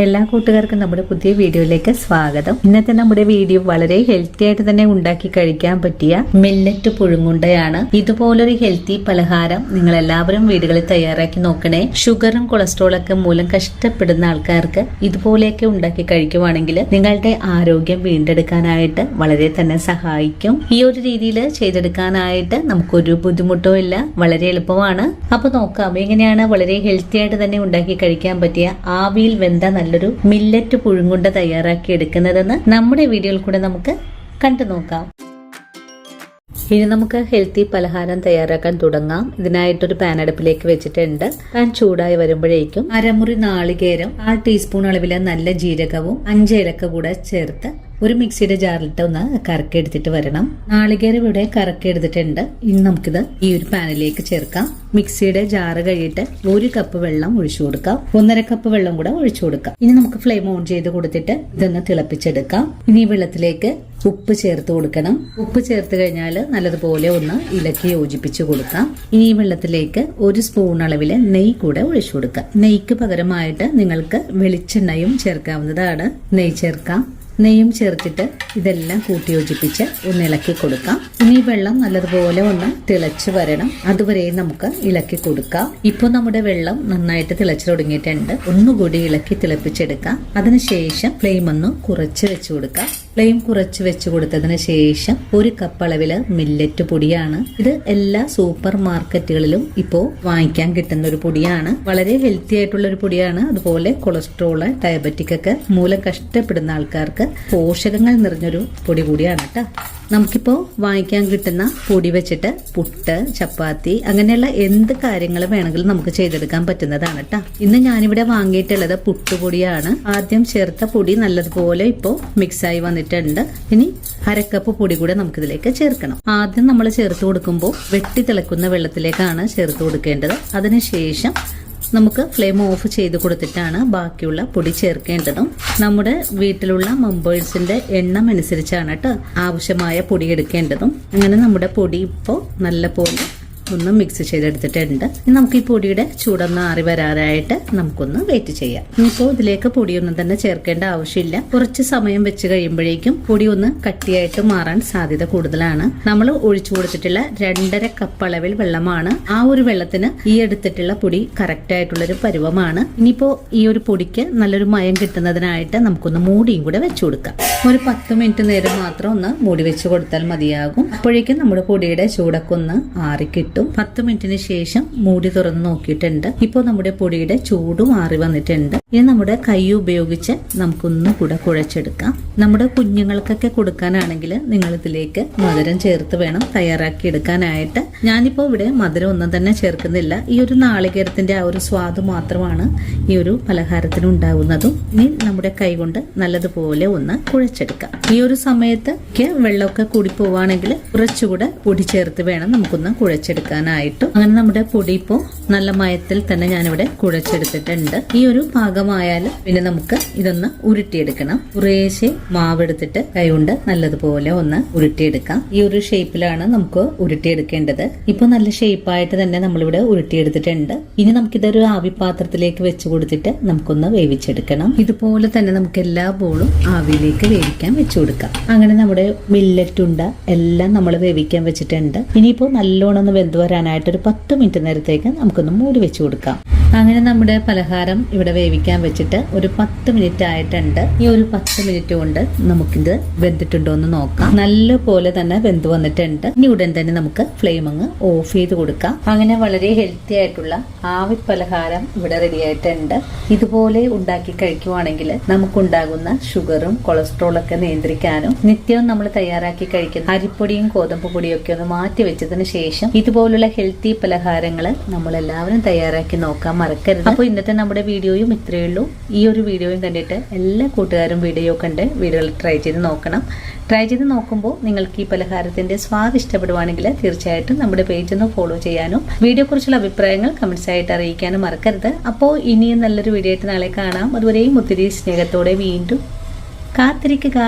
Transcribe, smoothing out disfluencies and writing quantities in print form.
എല്ലാ കൂട്ടുകാർക്കും നമ്മുടെ പുതിയ വീഡിയോയിലേക്ക് സ്വാഗതം. ഇന്നത്തെ നമ്മുടെ വീഡിയോ വളരെ ഹെൽത്തി ആയിട്ട് തന്നെ ഉണ്ടാക്കി കഴിക്കാൻ പറ്റിയ മില്ലറ്റ് പുഴുങ്ങുണ്ടയാണ്. ഇതുപോലൊരു ഹെൽത്തി പലഹാരം നിങ്ങൾ എല്ലാവരും വീടുകളിൽ തയ്യാറാക്കി നോക്കണേ. ഷുഗറും കൊളസ്ട്രോളൊക്കെ മൂലം കഷ്ടപ്പെടുന്ന ആൾക്കാർക്ക് ഇതുപോലെയൊക്കെ ഉണ്ടാക്കി കഴിക്കുവാണെങ്കിൽ നിങ്ങളുടെ ആരോഗ്യം വീണ്ടെടുക്കാനായിട്ട് വളരെ തന്നെ സഹായിക്കും. ഈ ഒരു രീതിയിൽ ചെയ്തെടുക്കാനായിട്ട് നമുക്കൊരു ബുദ്ധിമുട്ടോ ഇല്ല, വളരെ എളുപ്പമാണ്. അപ്പൊ നോക്കാം എങ്ങനെയാണ് വളരെ ഹെൽത്തി ആയിട്ട് തന്നെ ഉണ്ടാക്കി കഴിക്കാൻ പറ്റിയ ആവിയിൽ വെന്ത നല്ലൊരു മില്ലറ്റ് പുഴുങ്ങുണ്ട തയ്യാറാക്കി എടുക്കുന്നതെന്ന് നമ്മുടെ വീഡിയോയിൽ കൂടെ നമുക്ക് കണ്ടു നോക്കാം. ഇനി നമുക്ക് ഹെൽത്തി പലഹാരം തയ്യാറാക്കാൻ തുടങ്ങാം. ഇതിനായിട്ടൊരു പാൻ അടുപ്പിലേക്ക് വെച്ചിട്ടുണ്ട്. പാൻ ചൂടായി വരുമ്പോഴേക്കും അരമുറി നാളികേരം, 1/2 ടീസ്പൂൺ അളവില് നല്ല ജീരകവും 5 ഏലക്ക കൂടെ ചേർത്ത് ഒരു മിക്സിയുടെ ജാറിലിട്ട് ഒന്ന് കറക്കിയെടുത്തിട്ട് വരണം. നാളികേരം ഇവിടെ കറക്കിയെടുത്തിട്ടുണ്ട്. ഇനി നമുക്കിത് ഈ ഒരു പാനിലേക്ക് ചേർക്കാം. മിക്സിയുടെ ജാറ് കഴിയിട്ട് 1 കപ്പ് വെള്ളം ഒഴിച്ചു കൊടുക്കാം. 1.5 കപ്പ് വെള്ളം കൂടെ ഒഴിച്ചു കൊടുക്കാം. ഇനി നമുക്ക് ഫ്ലെയിം ഓൺ ചെയ്ത് കൊടുത്തിട്ട് ഇതൊന്ന് തിളപ്പിച്ചെടുക്കാം. ഇനി ഈ വെള്ളത്തിലേക്ക് ഉപ്പ് ചേർത്ത് കൊടുക്കണം. ഉപ്പ് ചേർത്ത് കഴിഞ്ഞാൽ നല്ലതുപോലെ ഒന്ന് ഇളക്കി യോജിപ്പിച്ചു കൊടുക്കാം. ഇനി ഈ വെള്ളത്തിലേക്ക് 1 സ്പൂൺ അളവില് നെയ്യ് കൂടെ ഒഴിച്ചു കൊടുക്കാം. നെയ്ക്ക് പകരമായിട്ട് നിങ്ങൾക്ക് വെളിച്ചെണ്ണയും ചേർക്കാവുന്നതാണ്. നെയ്യ് ചേർക്കാം. നെയ്യും ചേർത്തിട്ട് ഇതെല്ലാം കൂട്ടി യോജിപ്പിച്ച് ഒന്ന് ഇളക്കി കൊടുക്കാം. ഇനി വെള്ളം നല്ലതുപോലെ ഒന്ന് തിളച്ച് വരണം. അതുവരെ നമുക്ക് ഇളക്കി കൊടുക്കാം. ഇപ്പോൾ നമ്മുടെ വെള്ളം നന്നായിട്ട് തിളച്ചു തുടങ്ങിയിട്ടുണ്ട്. ഒന്നുകൂടി ഇളക്കി തിളപ്പിച്ചെടുക്കാം. അതിനുശേഷം ഫ്ലെയിം ഒന്ന് കുറച്ച് വെച്ചു കൊടുക്കാം. ഫ്ലെയിം കുറച്ച് വെച്ച് കൊടുത്തതിന് ശേഷം 1 കപ്പ് അളവില് മില്ലറ്റ് പൊടിയാണ്. ഇത് എല്ലാ സൂപ്പർ മാർക്കറ്റുകളിലും ഇപ്പോൾ വാങ്ങിക്കാൻ കിട്ടുന്ന ഒരു പൊടിയാണ്. വളരെ ഹെൽത്തി ആയിട്ടുള്ള ഒരു പൊടിയാണ്. അതുപോലെ കൊളസ്ട്രോള്, ഡയബറ്റിക് ഒക്കെ മൂലം കഷ്ടപ്പെടുന്ന ആൾക്കാർക്ക് പോഷകങ്ങൾ നിറഞ്ഞൊരു പൊടി കൂടിയാണ് കേട്ടോ. നമുക്കിപ്പോ വാങ്ങിക്കാൻ കിട്ടുന്ന പൊടി വെച്ചിട്ട് പുട്ട്, ചപ്പാത്തി അങ്ങനെയുള്ള എന്ത് കാര്യങ്ങൾ വേണമെങ്കിലും നമുക്ക് ചെയ്തെടുക്കാൻ പറ്റുന്നതാണ് കേട്ടോ. ഇന്ന് ഞാനിവിടെ വാങ്ങിയിട്ടുള്ളത് പുട്ടുപൊടിയാണ്. ആദ്യം ചേർത്ത പൊടി നല്ലതുപോലെ ഇപ്പോ മിക്സായി വന്നിട്ടുണ്ട്. ഇനി 1/2 കപ്പ് പൊടി കൂടെ നമുക്കിതിലേക്ക് ചേർക്കണം. ആദ്യം നമ്മൾ ചേർത്ത് കൊടുക്കുമ്പോൾ വെട്ടി തിളക്കുന്ന വെള്ളത്തിലേക്കാണ് ചേർത്ത് കൊടുക്കേണ്ടത്. അതിനുശേഷം നമുക്ക് ഫ്ലെയിം ഓഫ് ചെയ്ത് കൊടുത്തിട്ടാണ് ബാക്കിയുള്ള പൊടി ചേർക്കേണ്ടതും. നമ്മുടെ വീട്ടിലുള്ള മെമ്പേഴ്സിന്റെ എണ്ണം അനുസരിച്ചാണ് കേട്ടോ ആവശ്യമായ പൊടി എടുക്കേണ്ടതും. അങ്ങനെ നമ്മുടെ പൊടി ഇപ്പോൾ നല്ലപോലെ ഒന്ന് മിക്സ് ചെയ്തെടുത്തിട്ടുണ്ട്. ഇനി നമുക്ക് ഈ പൊടിയുടെ ചൂടൊന്ന് ആറി വരാനായിട്ട് നമുക്കൊന്ന് വെയിറ്റ് ചെയ്യാം. ഇനിയിപ്പോൾ ഇതിലേക്ക് പൊടിയൊന്നും തന്നെ ചേർക്കേണ്ട ആവശ്യമില്ല. കുറച്ച് സമയം വെച്ച് കഴിയുമ്പോഴേക്കും പൊടി ഒന്ന് കട്ടിയായിട്ട് മാറാൻ സാധ്യത കൂടുതലാണ്. നമ്മൾ ഒഴിച്ചു കൊടുത്തിട്ടുള്ള 2.5 കപ്പ് അളവിൽ വെള്ളമാണ്. ആ ഒരു വെള്ളത്തിന് ഈ എടുത്തിട്ടുള്ള പൊടി കറക്റ്റ് ആയിട്ടുള്ളൊരു പരുവമാണ്. ഇനിയിപ്പോ ഈ ഒരു പൊടിക്ക് നല്ലൊരു മയം കിട്ടുന്നതിനായിട്ട് നമുക്കൊന്ന് മൂടിയും കൂടെ വെച്ചു കൊടുക്കാം. ഒരു 10 മിനിറ്റ് നേരം മാത്രം ഒന്ന് മൂടി വെച്ച് കൊടുത്താൽ മതിയാകും. അപ്പോഴേക്കും നമ്മുടെ പൊടിയുടെ ചൂടൊക്കെ ഒന്ന് ആറിക്കിട്ടും. 10 മിനിറ്റിന് ശേഷം മൂടി തുറന്ന് നോക്കിയിട്ടുണ്ട്. ഇപ്പോൾ നമ്മുടെ പൊടിയുടെ ചൂടും ആറി വന്നിട്ടുണ്ട്. ഇനി നമ്മുടെ കൈ ഉപയോഗിച്ച് നമുക്കൊന്നും കൂടെ കുഴച്ചെടുക്കാം. നമ്മുടെ കുഞ്ഞുങ്ങൾക്കൊക്കെ കൊടുക്കാനാണെങ്കിൽ നിങ്ങൾ ഇതിലേക്ക് മധുരം ചേർത്ത് വേണം തയ്യാറാക്കി എടുക്കാനായിട്ട്. ഞാനിപ്പോ ഇവിടെ മധുരം ഒന്നും തന്നെ ചേർക്കുന്നില്ല. ഈ ഒരു നാളികേരത്തിന്റെ ആ ഒരു സ്വാദ് മാത്രമാണ് ഈ ഒരു പലഹാരത്തിന് ഉണ്ടാകുന്നതും. ഇനി നമ്മുടെ കൈ കൊണ്ട് നല്ലതുപോലെ ഒന്ന് കുഴച്ചെടുക്കാം. ഈ ഒരു സമയത്ത് വെള്ളമൊക്കെ കൂടി പോവാണെങ്കിൽ കുറച്ചുകൂടെ പൊടി ചേർത്ത് വേണം നമുക്കൊന്ന് കുഴച്ചെടുക്കാനായിട്ടും. അങ്ങനെ നമ്മുടെ പൊടി ഇപ്പോൾ നല്ല മയത്തിൽ തന്നെ ഞാനിവിടെ കുഴച്ചെടുത്തിട്ടുണ്ട്. ഈ ഒരു പാകമായാൽ പിന്നെ നമുക്ക് ഇതൊന്ന് ഉരുട്ടിയെടുക്കണം. കുറേശ്ശെ മാവെടുത്തിട്ട് കൈകൊണ്ട് നല്ലതുപോലെ ഒന്ന് ഉരുട്ടിയെടുക്കാം. ഈ ഒരു ഷേപ്പിലാണ് നമുക്ക് ഉരുട്ടിയെടുക്കേണ്ടത്. ഇപ്പൊ നല്ല ഷേപ്പായിട്ട് തന്നെ നമ്മളിവിടെ ഉരുട്ടിയെടുത്തിട്ടുണ്ട്. ഇനി നമുക്കിതൊരു ആവിപാത്രത്തിലേക്ക് വെച്ച് കൊടുത്തിട്ട് നമുക്കൊന്ന് വേവിച്ചെടുക്കണം. ഇതുപോലെ തന്നെ നമുക്ക് എല്ലാ ബോളും ആവിയിലേക്ക് വേവിക്കാൻ വെച്ചു കൊടുക്കാം. അങ്ങനെ നമ്മുടെ മില്ലറ്റ് ഉണ്ട എല്ലാം നമ്മൾ വേവിക്കാൻ വെച്ചിട്ടുണ്ട്. ഇനിയിപ്പോ നല്ലോണം ഒന്ന് വെന്ത് വരാനായിട്ട് ഒരു 10 മിനിറ്റ് നേരത്തേക്ക് നമുക്കൊന്ന് മൂടി വെച്ചു കൊടുക്കാം. അങ്ങനെ നമ്മുടെ പലഹാരം ഇവിടെ വേവിക്കാൻ വെച്ചിട്ട് ഒരു 10 മിനിറ്റ് ആയിട്ടുണ്ട്. ഈ ഒരു 10 മിനിറ്റ് കൊണ്ട് നമുക്കിത് വെന്തിട്ടുണ്ടോ എന്ന് നോക്കാം. നല്ല പോലെ തന്നെ വെന്ത് വന്നിട്ടുണ്ട്. ഇനി ഉടൻ തന്നെ നമുക്ക് ഫ്ലെയിം അങ്ങ് ഓഫ് ചെയ്ത് കൊടുക്കാം. അങ്ങനെ വളരെ ഹെൽത്തി ആയിട്ടുള്ള ആവി പലഹാരം ഇവിടെ റെഡി ആയിട്ടുണ്ട്. ഇതുപോലെ ഉണ്ടാക്കി കഴിക്കുവാണെങ്കിൽ നമുക്കുണ്ടാകുന്ന ഷുഗറും കൊളസ്ട്രോളൊക്കെ നിയന്ത്രിക്കാനും നിത്യവും നമ്മൾ തയ്യാറാക്കി കഴിക്കുന്ന അരിപ്പൊടിയും ഗോതമ്പ് പൊടിയും ഒക്കെ ഒന്ന് മാറ്റി വെച്ചതിന് ശേഷം ഇതുപോലുള്ള ഹെൽത്തി പലഹാരങ്ങൾ നമ്മൾ എല്ലാവരും തയ്യാറാക്കി നോക്കാൻ മറക്കരുത്. അപ്പോൾ ഇന്നത്തെ നമ്മുടെ വീഡിയോയും ഇത്രയേ ഉള്ളൂ. ഈ ഒരു വീഡിയോയും കണ്ടിട്ട് എല്ലാ കൂട്ടുകാരും വീഡിയോ കണ്ട് വീഡിയോകൾ ട്രൈ ചെയ്ത് നോക്കണം. ട്രൈ ചെയ്ത് നോക്കുമ്പോൾ നിങ്ങൾക്ക് ഈ പലഹാരത്തിന്റെ സ്വാദ് ഇഷ്ടപ്പെടുവാണെങ്കിൽ തീർച്ചയായിട്ടും നമ്മുടെ പേജ് ഒന്ന് ഫോളോ ചെയ്യാനും വീഡിയോ കുറിച്ചുള്ള അഭിപ്രായങ്ങൾ കമന്റ്സ് ആയിട്ട് അറിയിക്കാനും മറക്കരുത്. അപ്പോൾ ഇനിയും നല്ലൊരു വീഡിയോ ആയിട്ട് നാളെ കാണാം. അതുവരെയും ഒത്തിരി സ്നേഹത്തോടെ വീണ്ടും കാത്തിരിക്കുക.